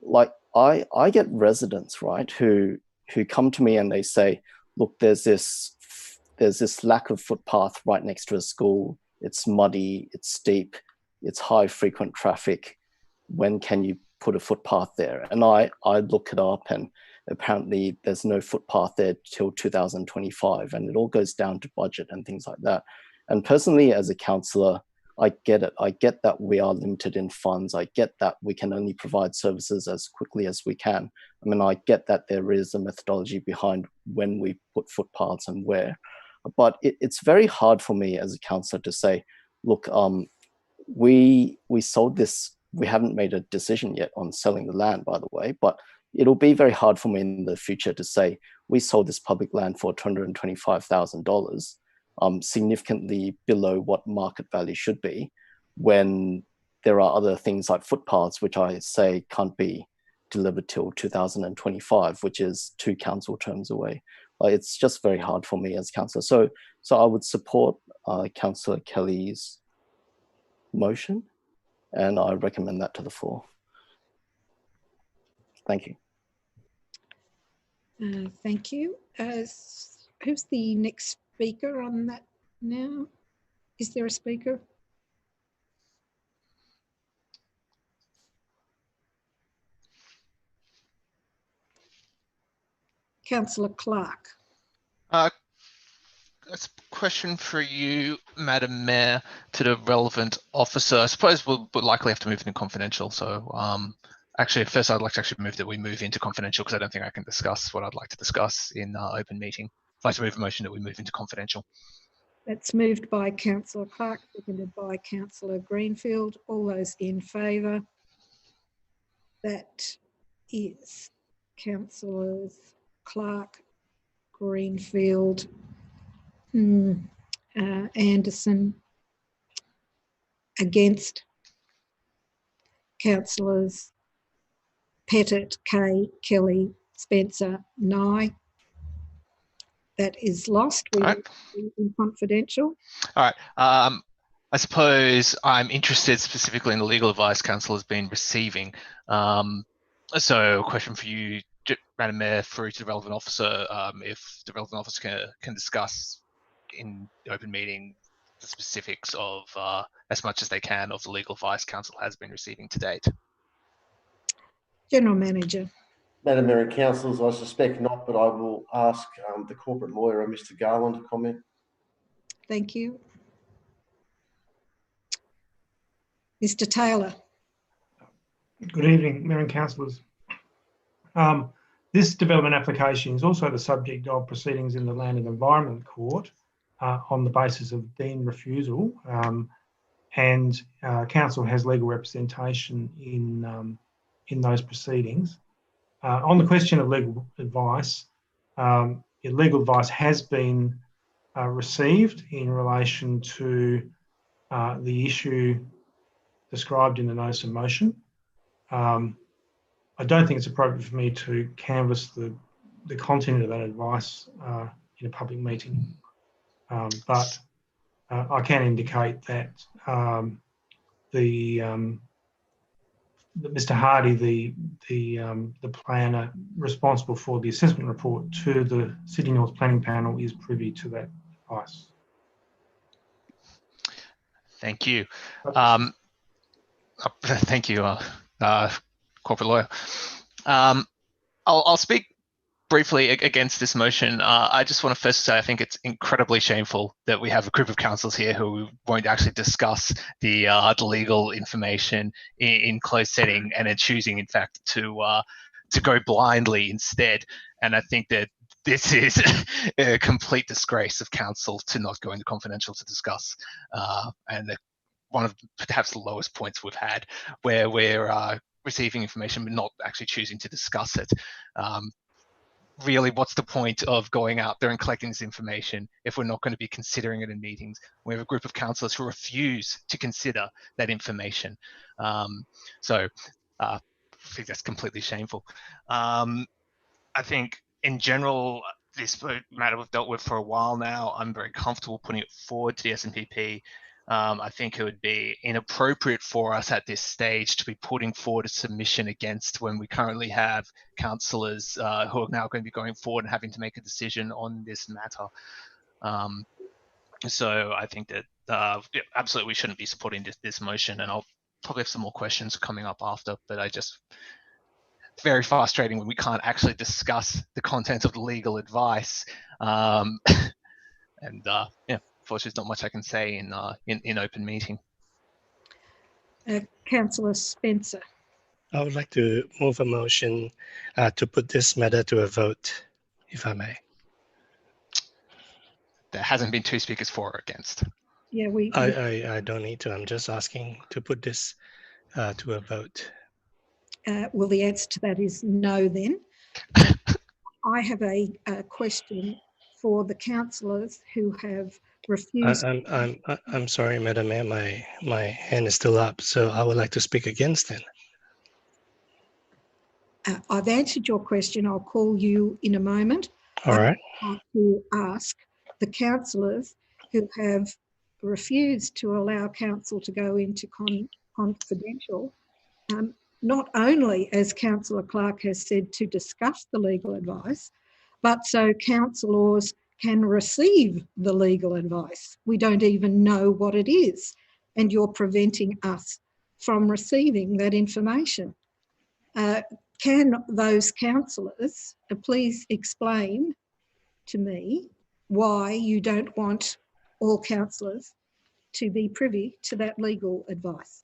Like I get residents, right, who come to me and they say, look, there's this lack of footpath right next to a school. It's muddy, it's steep, it's high frequent traffic. When can you put a footpath there? And I look it up, and apparently there's no footpath there till 2025, and it all goes down to budget and things like that. And personally, as a councillor, I get it. I get that we are limited in funds. I get that we can only provide services as quickly as we can. I mean, I get that there is a methodology behind when we put footpaths and where. But it's very hard for me as a councillor to say, look, we sold this. We haven't made a decision yet on selling the land, by the way, but it'll be very hard for me in the future to say we sold this public land for $225,000, significantly below what market value should be, when there are other things like footpaths, which I say can't be delivered till 2025, which is 2 council terms away. It's just very hard for me as councillor. So I would support Councillor Kelly's motion, and I recommend that to the floor. Thank you. Thank you. Who's the next speaker on that now? Is there a speaker? Councillor Clark. That's a question for you, Madam Mayor, to the relevant officer. I suppose we'll likely have to move into confidential. So actually, first I'd like to actually move that we move into confidential, because I don't think I can discuss what I'd like to discuss in open meeting. I'd like to move a motion that we move into confidential. That's moved by Councillor Clark, seconded by Councillor Greenfield. All those in favour? That is Councillors Clark, Greenfield, Anderson. Against? Councillors Pettit, Kay, Kelly, Spencer, Nye. That is lost. We will be in confidential. All right. I suppose I'm interested specifically in the legal advice council has been receiving. So a question for you, Madam Mayor, through to the relevant officer, if the relevant officer can discuss in the open meeting the specifics of, as much as they can, of the legal advice council has been receiving to date. General Manager. Madam Mayor and councillors, I suspect not, but I will ask the corporate lawyer, Mr. Garland, to comment. Thank you. Mr. Taylor. Good evening, Mayor and councillors. This development application is also the subject of proceedings in the Land and Environment Court on the basis of deemed refusal, and council has legal representation in those proceedings. On the question of legal advice, legal advice has been received in relation to the issue described in the notice of motion. I don't think it's appropriate for me to canvass the content of that advice in a public meeting, but I can indicate that that Mr. Hardy, the planner responsible for the assessment report to the Sydney North Planning Panel, is privy to that advice. Thank you. Thank you, corporate lawyer. I'll speak briefly against this motion. I just want to first say I think it's incredibly shameful that we have a group of councillors here who won't actually discuss the legal information in closed setting and are choosing, in fact, to go blindly instead. And I think that this is a complete disgrace of council to not go into confidential to discuss. And one of perhaps the lowest points we've had, where we're receiving information but not actually choosing to discuss it. Really, what's the point of going out there and collecting this information if we're not going to be considering it in meetings? We have a group of councillors who refuse to consider that information. So I think that's completely shameful. I think in general, this matter we've dealt with for a while now. I'm very comfortable putting it forward to the SNPP. I think it would be inappropriate for us at this stage to be putting forward a submission against when we currently have councillors who are now going to be going forward and having to make a decision on this matter. So I think that yeah, absolutely we shouldn't be supporting this motion, and I'll probably have some more questions coming up after, but very frustrating when we can't actually discuss the content of the legal advice. And yeah. Unfortunately, there's not much I can say in open meeting. Councillor Spencer. I would like to move a motion to put this matter to a vote, if I may. There hasn't been two speakers for or against. Yeah, I don't need to. I'm just asking to put this to a vote. Well, the answer to that is no then. I have a question for the councillors who have refused. I'm sorry, Madam Mayor, my hand is still up, so I would like to speak against it. I've answered your question. I'll call you in a moment. All right. I'd like to ask the councillors who have refused to allow council to go into confidential, not only, as Councillor Clark has said, to discuss the legal advice, but so councillors can receive the legal advice. We don't even know what it is, and you're preventing us from receiving that information. Can those councillors please explain to me why you don't want all councillors to be privy to that legal advice?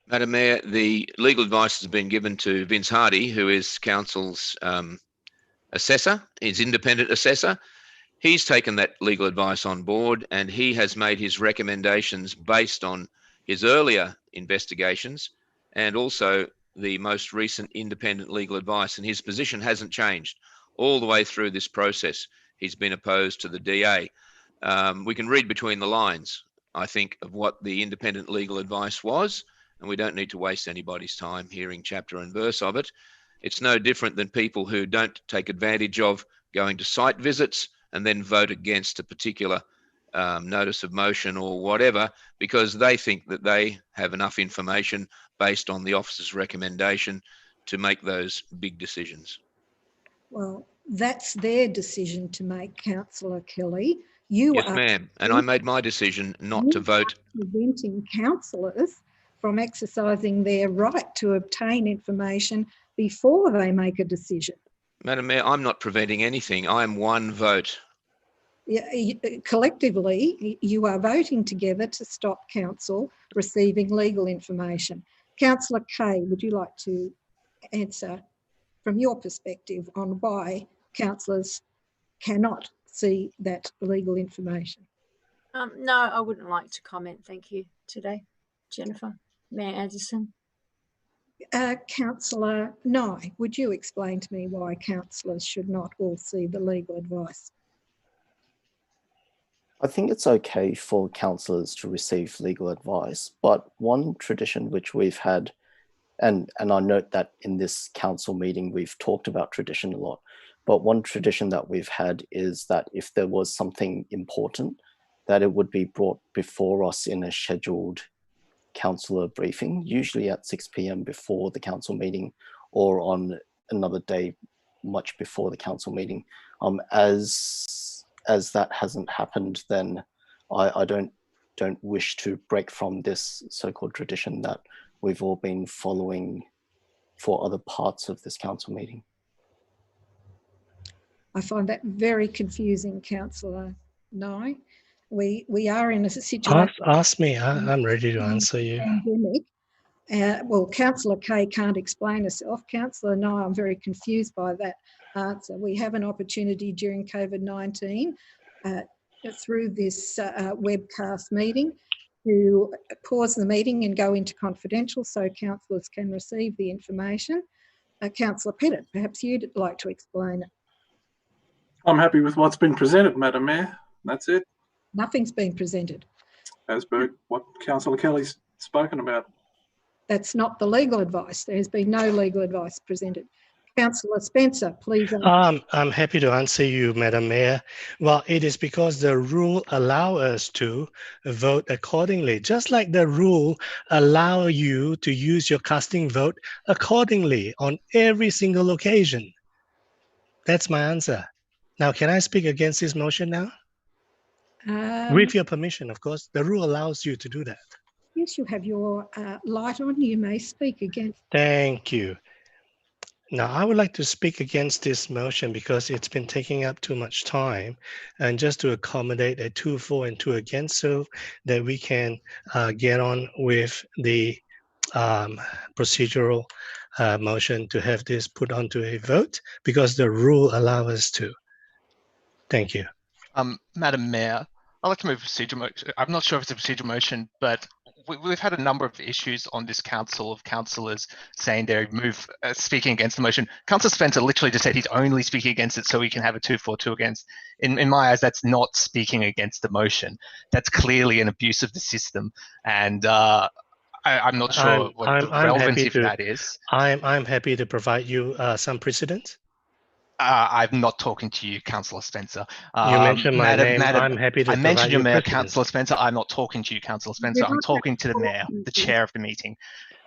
Madam Mayor, the legal advice has been given to Vince Hardy, who is council's assessor, his independent assessor. He's taken that legal advice on board, and he has made his recommendations based on his earlier investigations and also the most recent independent legal advice, and his position hasn't changed all the way through this process. He's been opposed to the DA. We can read between the lines, I think, of what the independent legal advice was, and we don't need to waste anybody's time hearing chapter and verse of it. It's no different than people who don't take advantage of going to site visits and then vote against a particular notice of motion or whatever, because they think that they have enough information based on the officer's recommendation to make those big decisions. Well, that's their decision to make, Councillor Kelly. Yes, ma'am. And I made my decision not to vote. Preventing councillors from exercising their right to obtain information before they make a decision. Madam Mayor, I'm not preventing anything. I am one vote. Yeah, collectively, you are voting together to stop council receiving legal information. Councillor Kay, would you like to answer from your perspective on why councillors cannot see that legal information? No, I wouldn't like to comment. Thank you today, Jennifer. Mayor Anderson. Councillor Nye, would you explain to me why councillors should not all see the legal advice? I think it's okay for councillors to receive legal advice, but one tradition which we've had And I note that in this council meeting, we've talked about tradition a lot, but one tradition that we've had is that if there was something important, that it would be brought before us in a scheduled councillor briefing, usually at 6 p.m. before the council meeting or on another day much before the council meeting. As that hasn't happened, then I don't wish to break from this so-called tradition that we've all been following for other parts of this council meeting. I find that very confusing, Councillor Nye. We are in a situation. Ask me. I'm ready to answer you. Pandemic. Well, Councillor Kay can't explain herself. Councillor Nye, I'm very confused by that answer. We have an opportunity during COVID-19 through this webcast meeting to pause the meeting and go into confidential so councillors can receive the information. Councillor Pettit, perhaps you'd like to explain it. I'm happy with what's been presented, Madam Mayor. That's it. Nothing's been presented. As per what Councillor Kelly's spoken about. That's not the legal advice. There has been no legal advice presented. Councillor Spencer, please. I'm happy to answer you, Madam Mayor. Well, it is because the rule allow us to vote accordingly, just like the rule allow you to use your casting vote accordingly on every single occasion. That's my answer. Now, can I speak against this motion now? With your permission, of course. The rule allows you to do that. Yes, you have your light on. You may speak against. Thank you. Now, I would like to speak against this motion because it's been taking up too much time, and just to accommodate a 2 for and 2 against so that we can get on with the procedural motion to have this put onto a vote because the rule allows us to. Thank you. Madam Mayor, I'd like to move procedural motion. I'm not sure if it's a procedural motion, but we've had a number of issues on this council of councillors saying they speaking against the motion. Councillor Spencer literally just said he's only speaking against it so we can have a 2 for 2 against. In my eyes, that's not speaking against the motion. That's clearly an abuse of the system, and I'm not sure what the relevancy of that is. I'm happy to provide you some precedent. I'm not talking to you, Councillor Spencer. You mentioned my name. I'm happy to I mentioned your mayor, precedent. Councillor Spencer. I'm not talking to you, Councillor Spencer. I'm talking to the mayor, the chair of the meeting.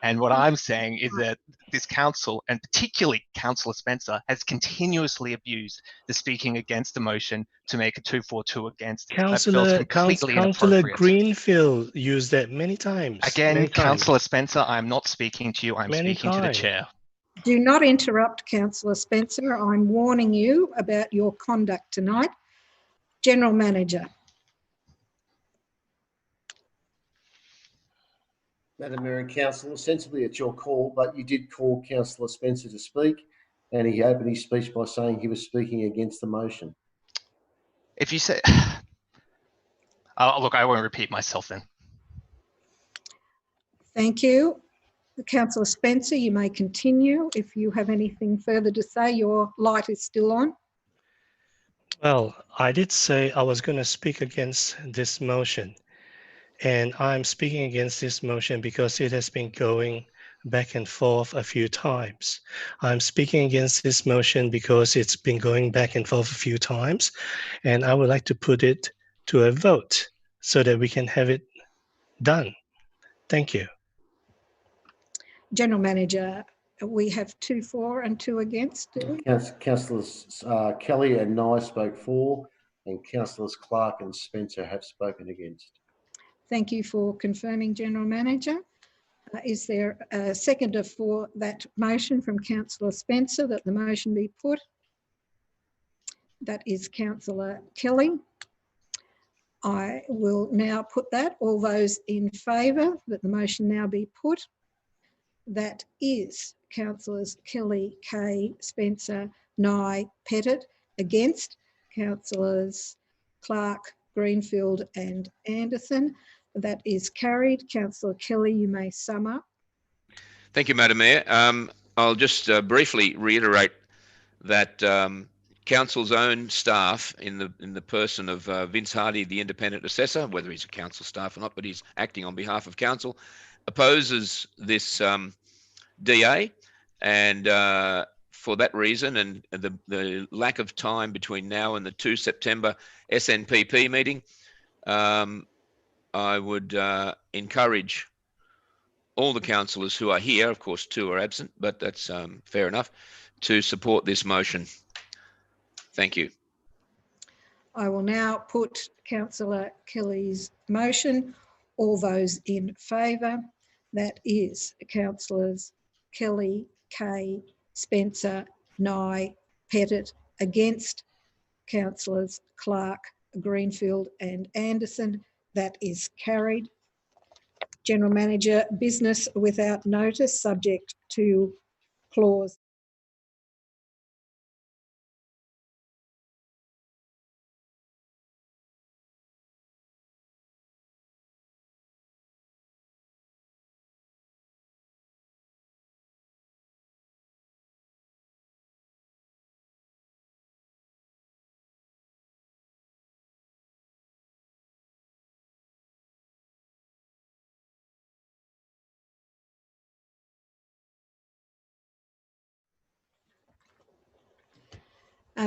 And what I'm saying is that this council, and particularly Councillor Spencer, has continuously abused the speaking against the motion to make a 2 for 2 against. Councillor Greenfield used that many times. Again, Councillor Spencer, I'm not speaking to you. I'm speaking to the chair. Do not interrupt, Councillor Spencer. I'm warning you about your conduct tonight. General Manager. Madam Mayor and Councillor, sensibly it's your call, but you did call Councillor Spencer to speak, and he opened his speech by saying he was speaking against the motion. If you say... look, I won't repeat myself then. Thank you. Councillor Spencer, you may continue. If you have anything further to say, your light is still on. Well, I did say I was going to speak against this motion, and I'm speaking against this motion because it has been going back and forth a few times. I'm speaking against this motion because it's been going back and forth a few times, and I would like to put it to a vote so that we can have it done. Thank you. General Manager, we have 2 for and 2 against. Councillors Kelly and Nye spoke for, and Councillors Clark and Spencer have spoken against. Thank you for confirming, General Manager. Is there a seconder for that motion from Councillor Spencer that the motion be put? That is Councillor Kelly. I will now put that. All those in favour that the motion now be put? That is Councillors Kelly, Kay, Spencer, Nye, Pettit. Against Councillors Clark, Greenfield and Anderson. That is carried. Councillor Kelly, you may sum up. Thank you, Madam Mayor. I'll just briefly reiterate that Council's own staff, in the person of Vince Hardy, the independent assessor, whether he's a council staff or not, but he's acting on behalf of council, opposes this DA, and for that reason and the lack of time between now and the 2 September SNPP meeting, I would encourage all the councillors who are here, of course 2 are absent, but that's fair enough, to support this motion. Thank you. I will now put Councillor Kelly's motion. All those in favour? That is Councillors Kelly, Kay, Spencer, Nye, Pettit. Against Councillors Clark, Greenfield and Anderson. That is carried. General Manager, business without notice, subject to clause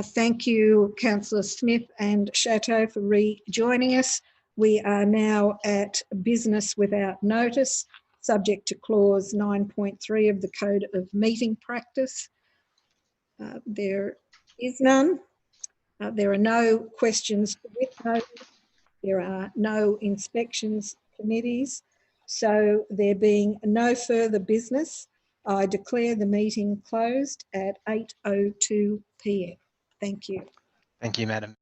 thank you, Councillor Smith and Chateau, for rejoining us. We are now at business without notice, subject to clause 9.3 of the Code of Meeting Practice. There is none. There are no questions with notice. There are no inspections committees. So there being no further business, I declare the meeting closed at 8:02 p.m. Thank you. Thank you, Madam.